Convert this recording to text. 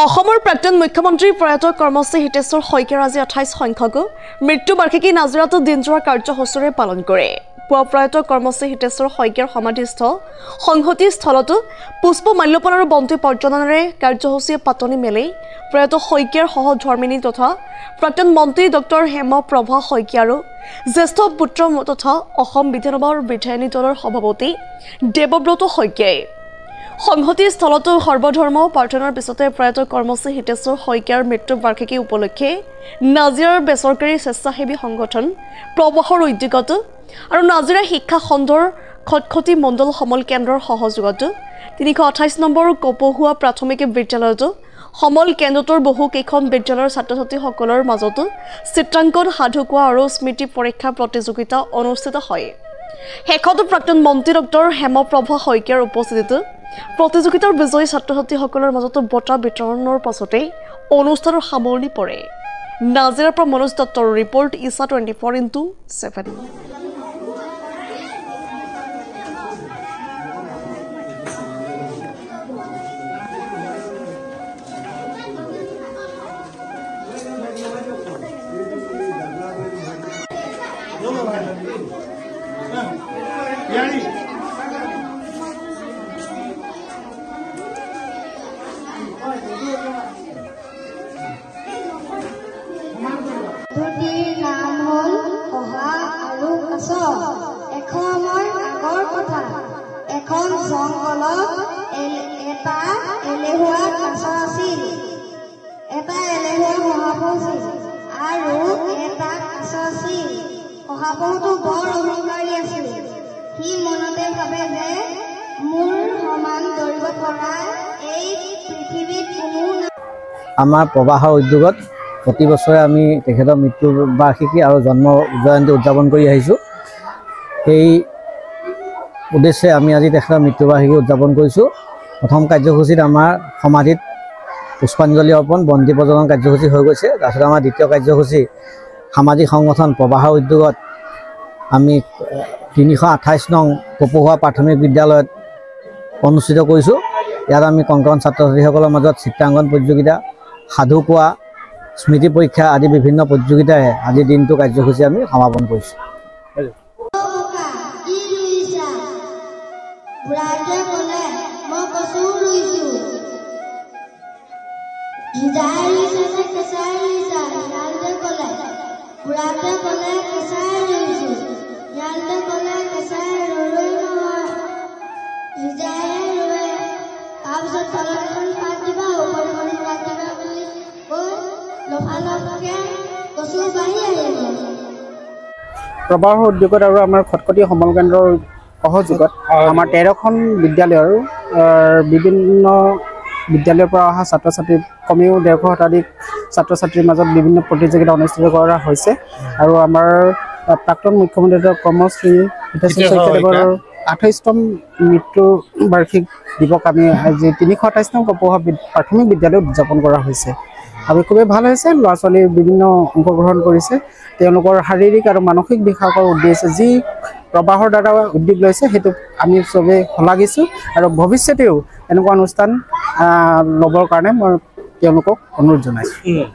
অসমৰ প্ৰাক্তন মুখ্যমন্ত্ৰী প্ৰয়াত কৰ্মশ্ৰী হিতেশ্বৰ শইকীয়াৰ আজি 28 সংখ্যক মৃত্যু বাৰ্ষিকী নাজিৰাত দিনজোৰা কাৰ্যসূচীৰে পালন কৰে। পুৱা প্ৰয়াত কৰ্মশ্ৰী হিতেশ্বৰ শইকীয়াৰ সমাধিস্থ সংহতি স্থলত পুষ্পমাল্যপন আৰু বন্তি প্ৰজ্বলনেৰে কাৰ্যসূচীয়ে পাতনি মেলে। প্ৰয়াত শইকীয়াৰ সহধৰ্মিনী তথা প্ৰাক্তন মন্ত্ৰী ডক্টৰ হেমপ্ৰভা শইকীয়া আৰু জ্যেষ্ঠ পুত্ৰ তথা অসম বিধানসভাৰ বিধায়িনী দলৰ সভাপতি দেৱব্ৰত শইকীয়াই সংহতি স্থলত সৰ্বধৰ্ম প্ৰাৰ্থনাৰ পিছতে প্ৰয়াত কৰ্মশ্ৰী হিতেশ্বৰ শইকীয়াৰ মৃত্যু বাৰ্ষিকী উপলক্ষে নাজিৰাৰ বেচৰকাৰী স্বেচ্ছাসেৱী সংগঠন প্ৰবাহৰ উদ্যোগত আৰু নাজিৰা শিক্ষা খণ্ডৰ খটখটি মণ্ডল সমল কেন্দ্ৰৰ সহযোগত 328 নম্বৰ কপহুৱা প্ৰাথমিক বিদ্যালয়ত সমল কেন্দ্ৰটোৰ বহুকেইখন বিদ্যালয়ৰ ছাত্ৰ-ছাত্ৰীসকলৰ মাজত চিত্ৰাংকন সাধু কোৱা আৰু স্মৃতি পৰীক্ষা প্ৰতিযোগিতা অনুষ্ঠিত হয়। শেষত প্ৰাক্তন মন্ত্ৰী ডক্টৰ হেমপ্ৰভা শইকীয়াৰ উপস্থিতিত প্ৰতিযোগিতাৰ বিজয়ী ছাত্ৰ-ছাত্ৰীসকলৰ মাজত বঁটা বিতৰণৰ পাছতে অনুষ্ঠানৰ সামৰণি পৰে। নাজিৰাৰ পৰা মনোজ দত্তৰ ৰিপৰ্ট ইছা 24x7। ধুতিৰ নাম হ'ল অহা আৰু কাছ। এসময় আগৰ কথা, এখন জংঘলত এটা এলেহুৱা কাছ আছিল। এটা এলেহুৱা শহাপহু আছিল আৰু এটা কাছ আছিল। শহাপহুটো বৰ অহংকাৰী আছিল। সি মনতে ভাবে যে মোৰ সমান দৌৰিব পৰা এই পৃথিৱীত কোনো নাই। আমাৰ প্ৰবাহৰ উদ্যোগত প্ৰতি বছৰে আমি তেখেতৰ মৃত্যু বাৰ্ষিকী আৰু জন্ম জয়ন্তী উদযাপন কৰি আহিছোঁ। সেই উদ্দেশ্যে আমি আজি তেখেতৰ মৃত্যু বাৰ্ষিকী উদযাপন কৰিছোঁ। প্ৰথম কাৰ্যসূচীত আমাৰ সমাধিত পুষ্পাঞ্জলি অৰ্পণ বন্তি প্ৰজ্বলন কাৰ্যসূচী হৈ গৈছে। তাৰপিছত আমাৰ দ্বিতীয় কাৰ্যসূচী সামাজিক সংগঠন প্ৰবাহৰ উদ্যোগত আমি 328 নং কপহুৱা প্ৰাথমিক বিদ্যালয়ত অনুষ্ঠিত কৰিছোঁ। ইয়াত আমি কণ ছাত্ৰ ছাত্ৰীসকলৰ মাজত চিত্ৰাংকন প্ৰতিযোগিতা, সাধু কোৱা, স্মৃতি পৰীক্ষা আদি বিভিন্ন প্ৰতিযোগিতাৰে আজিৰ দিনটো কাৰ্যসূচী আমি সমাপন কৰিছোঁ। প্ৰবাহৰ উদ্যোগত আৰু আমাৰ খটখটি সমল কেন্দ্ৰৰ সহযোগত আমাৰ 13খন বিদ্যালয়ৰ বিভিন্ন বিদ্যালয়ৰ পৰা অহা ছাত্ৰ ছাত্ৰী কমেও 150 শতাধিক ছাত্ৰ ছাত্ৰীৰ মাজত বিভিন্ন প্ৰতিযোগিতা অনুষ্ঠিত কৰা হৈছে। আৰু আমাৰ প্ৰাক্তন মুখ্যমন্ত্ৰী কৰ্মশ্ৰী হিতেশ্বৰ শইকীয়াদেৱৰ 28তম মৃত্যু বাৰ্ষিক দিৱস আমি আজি 328 নং কপহুৱা প্ৰাথমিক বিদ্যালয়ত উদযাপন কৰা হৈছে। আমি খুবেই ভাল হৈছে। ল'ৰা ছোৱালীৰ বিভিন্ন অংশগ্ৰহণ কৰিছে। তেওঁলোকৰ শাৰীৰিক আৰু মানসিক বিকাশৰ উদ্দেশ্যে যি প্ৰবাহৰ দ্বাৰা উদ্যোগ লৈছে সেইটো আমি চবেই শলাগিছোঁ আৰু ভৱিষ্যতেও এনেকুৱা অনুষ্ঠান ল'বৰ কাৰণে মই তেওঁলোকক অনুৰোধ জনাইছোঁ।